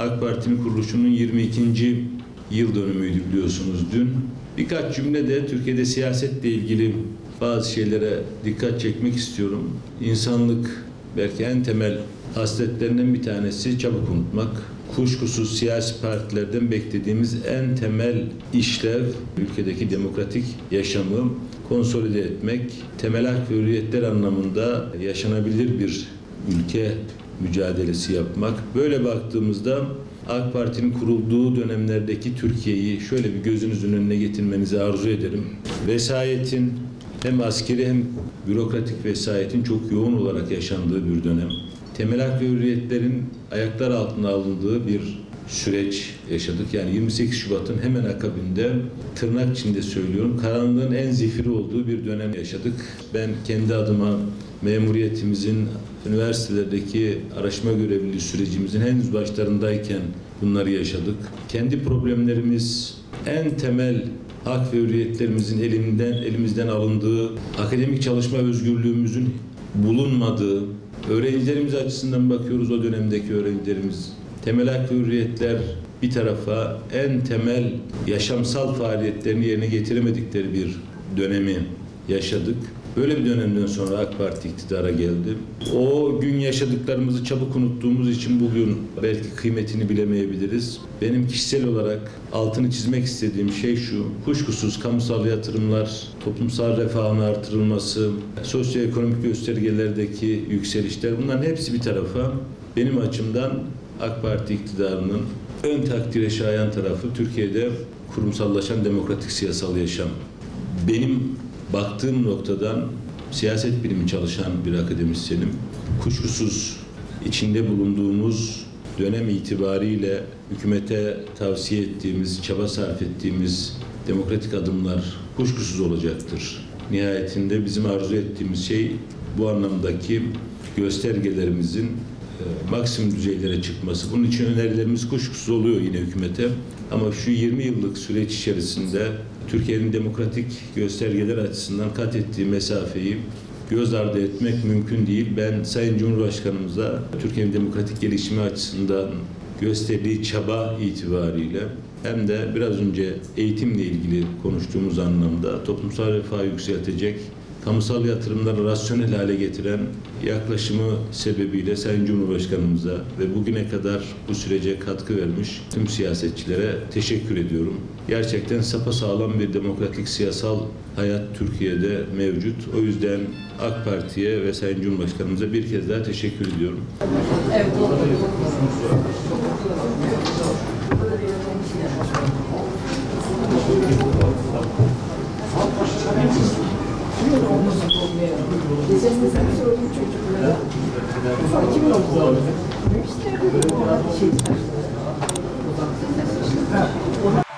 AK Parti'nin kuruluşunun 22. yıl dönümüydü biliyorsunuz dün. Birkaç cümlede Türkiye'de siyasetle ilgili bazı şeylere dikkat çekmek istiyorum. İnsanlık belki en temel hasletlerinden bir tanesi çabuk unutmak. Kuşkusuz siyasi partilerden beklediğimiz en temel işlev ülkedeki demokratik yaşamı konsolide etmek, temel hak ve hürriyetler anlamında yaşanabilir bir ülke mücadelesi yapmak. Böyle baktığımızda AK Parti'nin kurulduğu dönemlerdeki Türkiye'yi şöyle bir gözünüzün önüne getirmenizi arzu ederim. Vesayetin hem askeri hem bürokratik vesayetin çok yoğun olarak yaşandığı bir dönem. Temel hak ve hürriyetlerin ayaklar altına alındığı bir süreç yaşadık. Yani 28 Şubat'ın hemen akabinde tırnak içinde söylüyorum karanlığın en zifiri olduğu bir dönem yaşadık. Ben kendi adıma memuriyetimizin, üniversitelerdeki araştırma görevliliği sürecimizin henüz başlarındayken bunları yaşadık. Kendi problemlerimiz en temel hak ve hürriyetlerimizin elimizden alındığı, akademik çalışma özgürlüğümüzün bulunmadığı, öğrencilerimiz açısından bakıyoruz o dönemdeki öğrencilerimiz. Temel hak ve hürriyetler bir tarafa en temel yaşamsal faaliyetlerini yerine getiremedikleri bir dönemi yaşadık. Böyle bir dönemden sonra AK Parti iktidara geldi. O gün yaşadıklarımızı çabuk unuttuğumuz için bugün belki kıymetini bilemeyebiliriz. Benim kişisel olarak altını çizmek istediğim şey şu: kuşkusuz kamusal yatırımlar, toplumsal refahın artırılması, sosyoekonomik göstergelerdeki yükselişler, bunların hepsi bir tarafa, benim açımdan AK Parti iktidarının ön takdire şayan tarafı Türkiye'de kurumsallaşan demokratik siyasal yaşam. Benim baktığım noktadan siyaset bilimi çalışan bir akademisyenim. Kuşkusuz içinde bulunduğumuz dönem itibariyle hükümete tavsiye ettiğimiz, çaba sarf ettiğimiz demokratik adımlar kuşkusuz olacaktır. Nihayetinde bizim arzu ettiğimiz şey bu anlamdaki göstergelerimizin maksimum düzeylere çıkması. Bunun için önerilerimiz kuşkusuz oluyor yine hükümete. Ama şu 20 yıllık süreç içerisinde Türkiye'nin demokratik göstergeler açısından kat ettiği mesafeyi göz ardı etmek mümkün değil. Ben Sayın Cumhurbaşkanımıza Türkiye'nin demokratik gelişimi açısından gösterdiği çaba itibariyle hem de biraz önce eğitimle ilgili konuştuğumuz anlamda toplumsal refahı yükseltecek, kamusal yatırımları rasyonel hale getiren yaklaşımı sebebiyle Sayın Cumhurbaşkanımıza ve bugüne kadar bu sürece katkı vermiş tüm siyasetçilere teşekkür ediyorum. Gerçekten sapasağlam bir demokratik siyasal hayat Türkiye'de mevcut. O yüzden AK Parti'ye ve Sayın Cumhurbaşkanımıza bir kez daha teşekkür ediyorum. Evet. Geçen sene sordum çocuklara. Kim oldu? İşte bu.